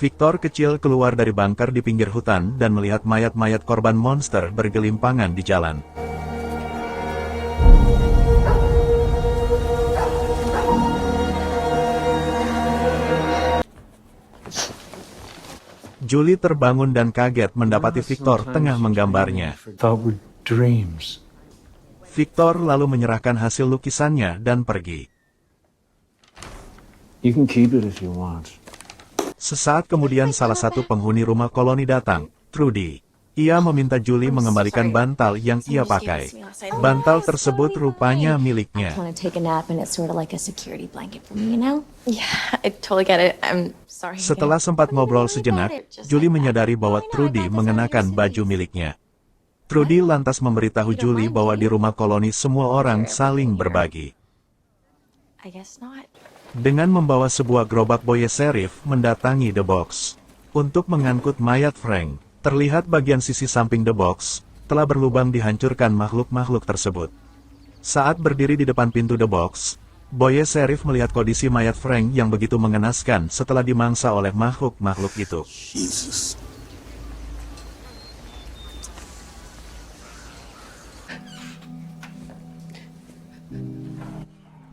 Victor kecil keluar dari bunker di pinggir hutan dan melihat mayat-mayat korban monster bergelimpangan di jalan. Julie terbangun dan kaget mendapati Victor tengah menggambarnya. Victor lalu menyerahkan hasil lukisannya dan pergi. Sesaat kemudian salah satu penghuni rumah koloni datang, Trudy. Ia meminta Julie mengembalikan bantal yang ia pakai. Bantal tersebut rupanya miliknya. Setelah sempat ngobrol sejenak, Julie menyadari bahwa Trudy mengenakan baju miliknya. Trudy lantas memberitahu Julie bahwa di rumah koloni semua orang saling berbagi. Dengan membawa sebuah gerobak Boye Sheriff mendatangi The Box. Untuk mengangkut mayat Frank, terlihat bagian sisi samping The Box telah berlubang dihancurkan makhluk-makhluk tersebut. Saat berdiri di depan pintu The Box, Boye Sheriff melihat kondisi mayat Frank yang begitu mengenaskan setelah dimangsa oleh makhluk-makhluk itu.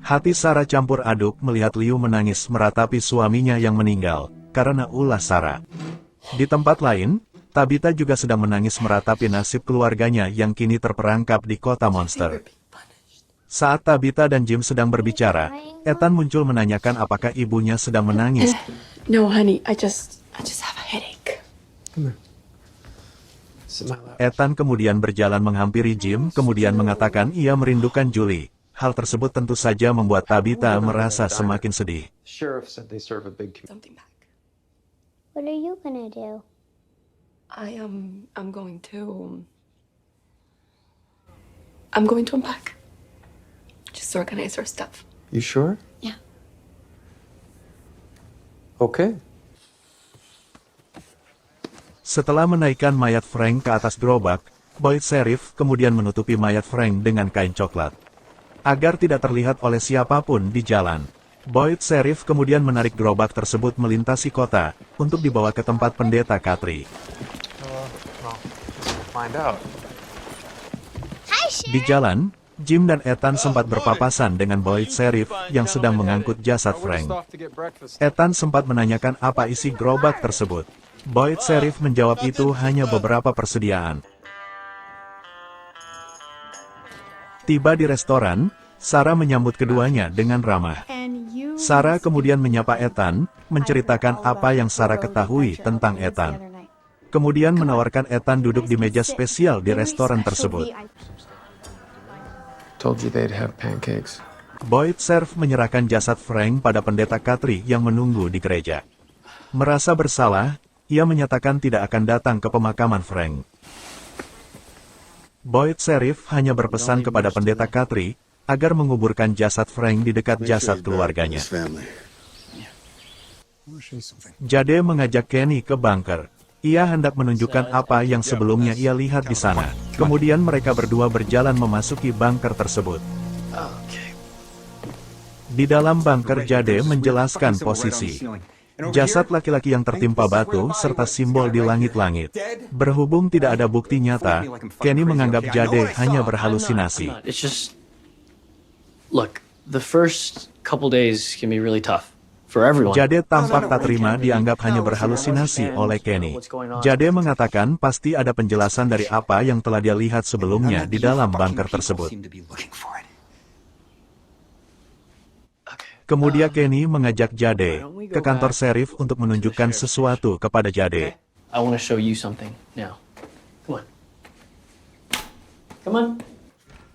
Hati Sarah campur aduk melihat Liu menangis meratapi suaminya yang meninggal karena ulah Sarah. Di tempat lain, Tabitha juga sedang menangis meratapi nasib keluarganya yang kini terperangkap di kota monster. Saat Tabitha dan Jim sedang berbicara, Ethan muncul menanyakan apakah ibunya sedang menangis. No, honey, I just have a headache. Ethan kemudian berjalan menghampiri Jim, kemudian mengatakan ia merindukan Julie. Hal tersebut tentu saja membuat Tabitha merasa semakin sedih. Something back. What are you gonna do? I'm going to unpack. Just organize our stuff. You sure? Yeah. Okay. Setelah menaikkan mayat Frank ke atas gerobak, Boyd Sheriff kemudian menutupi mayat Frank dengan kain coklat. Agar tidak terlihat oleh siapapun di jalan, Boyd Sheriff kemudian menarik gerobak tersebut melintasi kota untuk dibawa ke tempat pendeta Katri. Di jalan, Jim dan Ethan sempat berpapasan dengan Boyd Sheriff yang sedang mengangkut jasad Frank. Ethan sempat menanyakan apa isi gerobak tersebut. Boyd Sheriff menjawab itu hanya beberapa persediaan. Tiba di restoran, Sarah menyambut keduanya dengan ramah. Sarah kemudian menyapa Ethan, menceritakan apa yang Sarah ketahui tentang Ethan. Kemudian menawarkan Ethan duduk di meja spesial di restoran tersebut. Told you they'd have pancakes. Boyd Sheriff menyerahkan jasad Frank pada pendeta Katri yang menunggu di gereja. Merasa bersalah, ia menyatakan tidak akan datang ke pemakaman Frank. Boyd Sheriff hanya berpesan kepada pendeta Katri agar menguburkan jasad Frank di dekat jasad keluarganya. Jade mengajak Kenny ke bunker. Ia hendak menunjukkan apa yang sebelumnya ia lihat di sana. Kemudian mereka berdua berjalan memasuki bunker tersebut. Di dalam bunker, Jade menjelaskan posisi. Jasad laki-laki yang tertimpa batu serta simbol di langit-langit. Berhubung tidak ada bukti nyata, Kenny menganggap Jade hanya berhalusinasi. Look, the first couple days can be really tough for everyone. Jade tampak tak terima dianggap hanya berhalusinasi oleh Kenny. Jade mengatakan pasti ada penjelasan dari apa yang telah dia lihat sebelumnya di dalam bunker tersebut. Kemudian Kenny mengajak Jade ke kantor sheriff untuk menunjukkan sesuatu kepada Jade. I want to show you something now. Come on. Come on.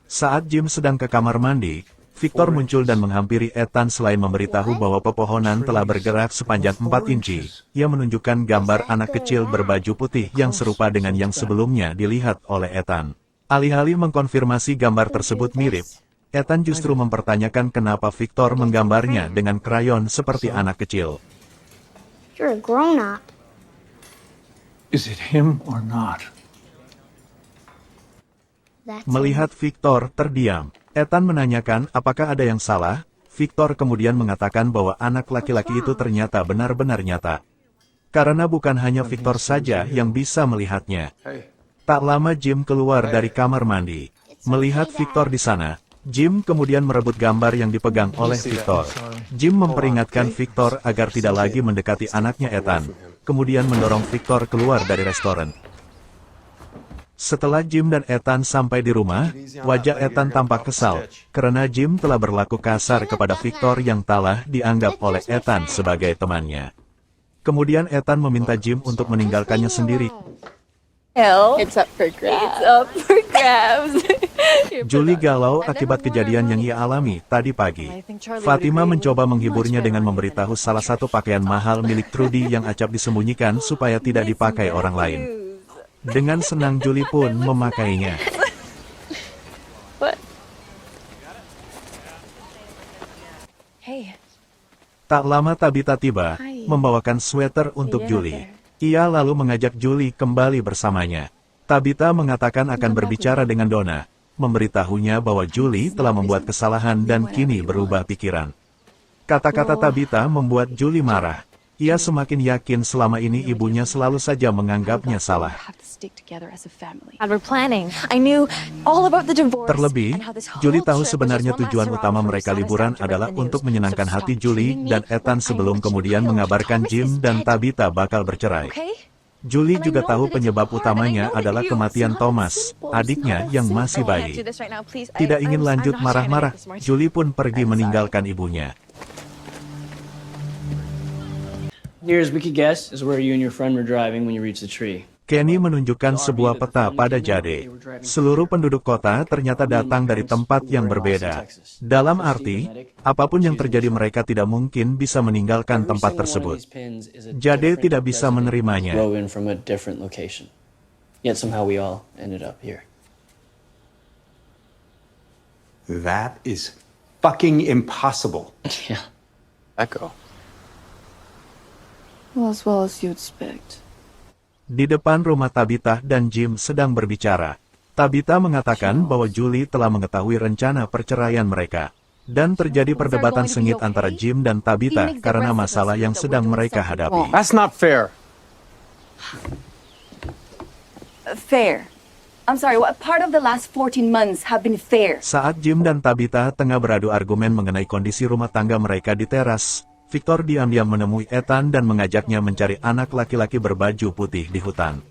Saat Jim sedang ke kamar mandi, Victor muncul dan menghampiri Ethan selain memberitahu bahwa pepohonan telah bergerak sepanjang 4 inci. Ia menunjukkan gambar anak kecil berbaju putih yang serupa dengan yang sebelumnya dilihat oleh Ethan. Alih-alih mengkonfirmasi gambar tersebut mirip, Ethan justru mempertanyakan kenapa Victor menggambarnya dengan krayon seperti anak kecil. You're a grown-up. Is it him or not? Melihat Victor terdiam, Ethan menanyakan apakah ada yang salah. Victor kemudian mengatakan bahwa anak laki-laki itu ternyata benar-benar nyata. Karena bukan hanya Victor saja yang bisa melihatnya. Hey. Tak lama Jim keluar dari kamar mandi. Melihat Victor di sana, Jim kemudian merebut gambar yang dipegang oleh Victor. Jim memperingatkan Victor agar tidak lagi mendekati anaknya Ethan, kemudian mendorong Victor keluar dari restoran. Setelah Jim dan Ethan sampai di rumah, wajah Ethan tampak kesal, karena Jim telah berlaku kasar kepada Victor yang telah dianggap oleh Ethan sebagai temannya. Kemudian Ethan meminta Jim untuk meninggalkannya sendiri. It's up for grabs. It's up for grabs. Julie galau akibat kejadian yang ia alami tadi pagi. Fatima mencoba menghiburnya dengan memberitahu salah satu pakaian mahal milik Trudy yang acap disembunyikan supaya tidak dipakai orang lain. Dengan senang Julie pun memakainya. What? Hey. Tak lama Tabitha tiba, Hai. membawakan sweater untuk Iya, Julie. there. Ia lalu mengajak Julie kembali bersamanya. Tabitha mengatakan akan berbicara dengan Donna, memberitahunya bahwa Julie telah membuat kesalahan dan kini berubah pikiran. Kata-kata Tabitha membuat Julie marah. Ia semakin yakin selama ini ibunya selalu saja menganggapnya salah. And we're planning. I knew all about the divorce. Terlebih, and how this whole Julie tahu trip was sebenarnya just one tujuan last utama hurrah for mereka Sana liburan Sam to adalah break the untuk news. menyenangkan So hati stop Julie treating me dan Ethan like sebelum I'm what kemudian you mengabarkan Thomas Jim is dan dead. Tabitha bakal bercerai. Okay? Julie And I juga know tahu that it's penyebab hard, utamanya and I know that adalah you- kematian It's not Thomas, simple, adiknya it's not yang simple. masih I bayi. can't do this right now, please. Tidak ingin I'm lanjut not trying to marah-marah, make this more- Julie pun pergi I'm sorry. meninggalkan ibunya. Nearest we could guess is where you and your friend were driving when you reached the tree. Kenny menunjukkan sebuah peta pada Jade. Seluruh penduduk kota ternyata datang dari tempat yang berbeda. Dalam arti, apapun yang terjadi mereka tidak mungkin bisa meninggalkan tempat tersebut. Jade tidak bisa menerimanya. Drove in from a different location. Yet somehow we all ended up here. That is fucking impossible. Yeah. Echo. Well, as well as you'd expect. Di depan rumah Tabitha dan Jim sedang berbicara. Tabitha mengatakan bahwa Julie telah mengetahui rencana perceraian mereka. Dan terjadi perdebatan sengit antara Jim dan Tabitha karena masalah yang sedang mereka hadapi. That's not fair. Fair. I'm sorry, what part of the last 14 months have been fair? Saat Jim dan Tabitha tengah beradu argumen mengenai kondisi rumah tangga mereka di teras, Victor diam-diam menemui Ethan dan mengajaknya mencari anak laki-laki berbaju putih di hutan.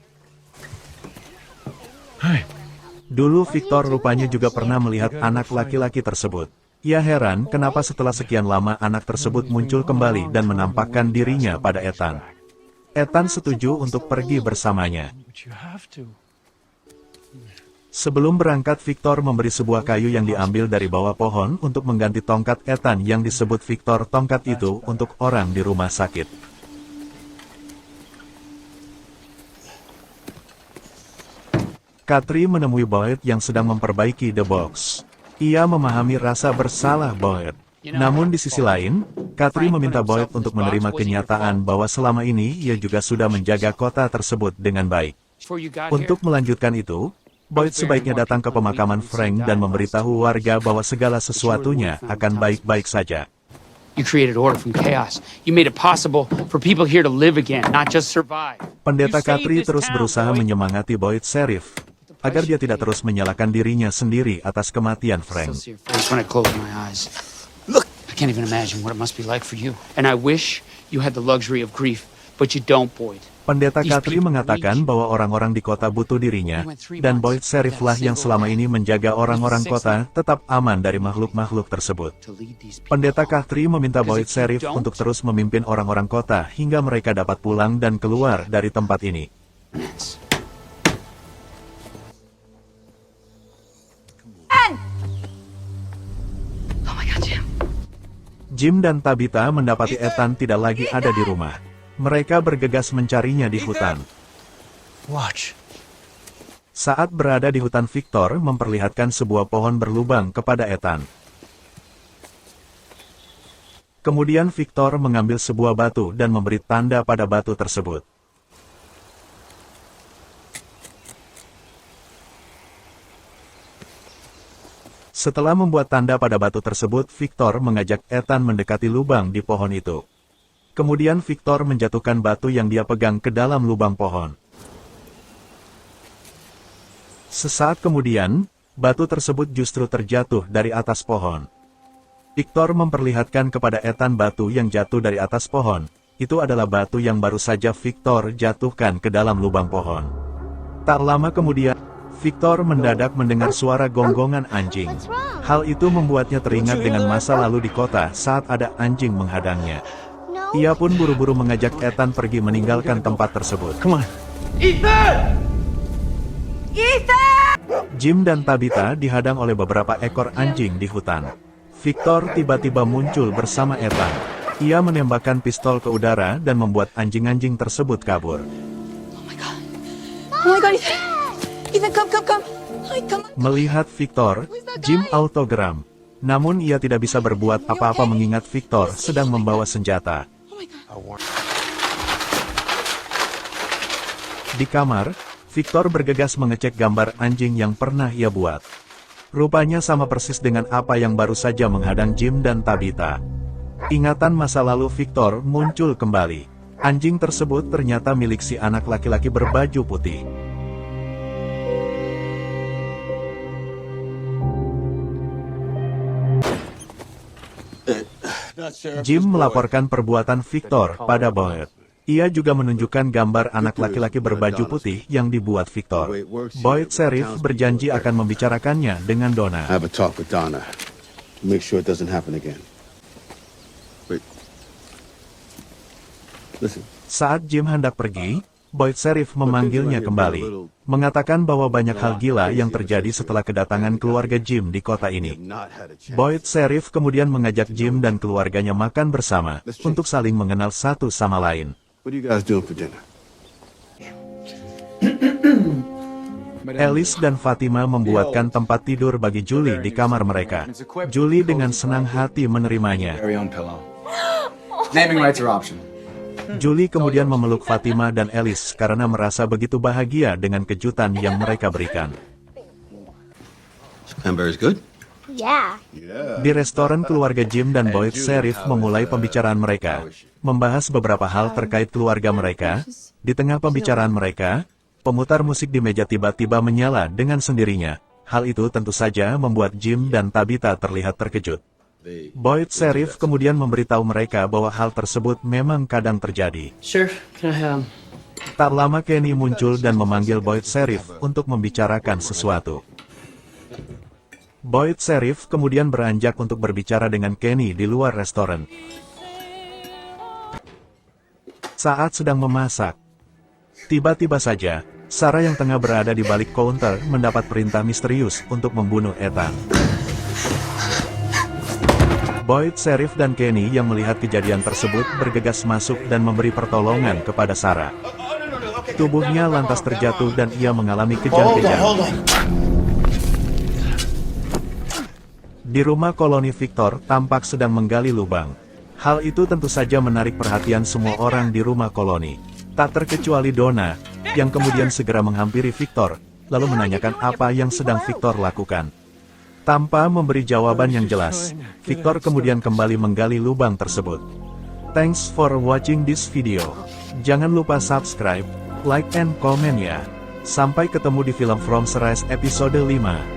Dulu Victor rupanya juga pernah melihat anak laki-laki tersebut. Ia heran kenapa setelah sekian lama anak tersebut muncul kembali dan menampakkan dirinya pada Ethan. Ethan setuju untuk pergi bersamanya. But you have to. Sebelum berangkat, Victor memberi sebuah kayu yang diambil dari bawah pohon untuk mengganti tongkat Ethan yang disebut Victor tongkat itu untuk orang di rumah sakit. Katri menemui Boyd yang sedang memperbaiki The Box. Ia memahami rasa bersalah Boyd. Namun di sisi lain, Katri meminta Boyd untuk menerima kenyataan bahwa selama ini ia juga sudah menjaga kota tersebut dengan baik. Untuk melanjutkan itu, Boyd sebaiknya datang ke pemakaman Frank dan memberitahu warga bahwa segala sesuatunya akan baik-baik saja. You created order from chaos. You made it possible for people here to live again, not just survive. Pendeta You saved Katri this terus town, berusaha Boyd. menyemangati Boyd Sheriff, agar dia tidak terus menyalahkan dirinya sendiri atas kematian I Frank. still see your face when I close my eyes. Look, I can't even imagine what it must be like for you. And I wish you had the luxury of grief, but you don't, Boyd. Pendeta Katri mengatakan bahwa orang-orang di kota butuh dirinya, dan Boyd Sheriff lah yang selama ini menjaga orang-orang kota tetap aman dari makhluk-makhluk tersebut. To lead these people. Pendeta Katri meminta Boyd Sheriff untuk terus memimpin orang-orang kota hingga mereka dapat pulang dan keluar dari tempat ini. Oh my god, Jim. Jim dan Tabitha mendapati Ethan tidak lagi ada di rumah. Mereka bergegas mencarinya di hutan. Watch. Saat berada di hutan, Victor memperlihatkan sebuah pohon berlubang kepada Ethan. Kemudian Victor mengambil sebuah batu dan memberi tanda pada batu tersebut. Setelah membuat tanda pada batu tersebut, Victor mengajak Ethan mendekati lubang di pohon itu. Kemudian Victor menjatuhkan batu yang dia pegang ke dalam lubang pohon. Sesaat kemudian, batu tersebut justru terjatuh dari atas pohon. Victor memperlihatkan kepada Ethan batu yang jatuh dari atas pohon. Itu adalah batu yang baru saja Victor jatuhkan ke dalam lubang pohon. Tak lama kemudian, Victor mendadak mendengar suara gonggongan anjing. Hal itu membuatnya teringat dengan masa lalu di kota saat ada anjing menghadangnya. Ia pun buru-buru mengajak Ethan pergi meninggalkan tempat tersebut. Come on. Jim dan Tabitha dihadang oleh beberapa ekor anjing di hutan. Victor tiba-tiba muncul bersama Ethan. Ia menembakkan pistol ke udara dan membuat anjing-anjing tersebut kabur. Oh my god, Ethan, come. Melihat Victor, Jim autogeram. Namun ia tidak bisa berbuat apa-apa mengingat Victor sedang membawa senjata. Di kamar, Victor bergegas mengecek gambar anjing yang pernah ia buat. Rupanya sama persis dengan apa yang baru saja menghadang Jim dan Tabitha. Ingatan masa lalu Victor muncul kembali. Anjing tersebut ternyata milik si anak laki-laki berbaju putih. Jim melaporkan perbuatan Victor pada Boyd. Ia juga menunjukkan gambar anak laki-laki berbaju putih yang dibuat Victor. Boyd Sheriff berjanji akan membicarakannya dengan Donna. Have a talk with Donna. Make sure it doesn't happen again. Wait. Listen. Saat Jim hendak pergi, Boyd Sheriff memanggilnya kembali, mengatakan bahwa banyak hal gila yang terjadi setelah kedatangan keluarga Jim di kota ini. Boyd Sheriff kemudian mengajak Jim dan keluarganya makan bersama, untuk saling mengenal satu sama lain. What are you guys doing for dinner? Alice dan Fatima membuatkan tempat tidur bagi Julie di kamar mereka. Julie dengan senang hati menerimanya. Naming rights are optional. Julie kemudian memeluk Fatima dan Alice karena merasa begitu bahagia dengan kejutan yang mereka berikan. Cranberry's good? Yeah. Di restoran keluarga Jim dan Boyd Sheriff memulai pembicaraan mereka, membahas beberapa hal terkait keluarga mereka. Di tengah pembicaraan mereka, pemutar musik di meja tiba-tiba menyala dengan sendirinya. Hal itu tentu saja membuat Jim dan Tabitha terlihat terkejut. Boyd Sheriff kemudian memberitahu mereka bahwa hal tersebut memang kadang terjadi. Sheriff, can I Tak lama Kenny muncul dan memanggil Boyd Sheriff untuk membicarakan sesuatu. Boyd Sheriff kemudian beranjak untuk berbicara dengan Kenny di luar restoran. Saat sedang memasak, tiba-tiba saja, Sarah yang tengah berada di balik counter mendapat perintah misterius untuk membunuh Ethan. Boyd Sheriff dan Kenny yang melihat kejadian tersebut bergegas masuk dan memberi pertolongan kepada Sarah. Tubuhnya lantas terjatuh dan ia mengalami kejang-kejang. Di rumah koloni Victor tampak sedang menggali lubang. Hal itu tentu saja menarik perhatian semua orang di rumah koloni. Tak terkecuali Donna, yang kemudian segera menghampiri Victor, lalu menanyakan apa yang sedang Victor lakukan. Tanpa memberi jawaban yang jelas, Victor kemudian kembali menggali lubang tersebut. Thanks for watching this video. Jangan lupa subscribe, like and comment ya. Sampai ketemu di film From Cerise episode 5.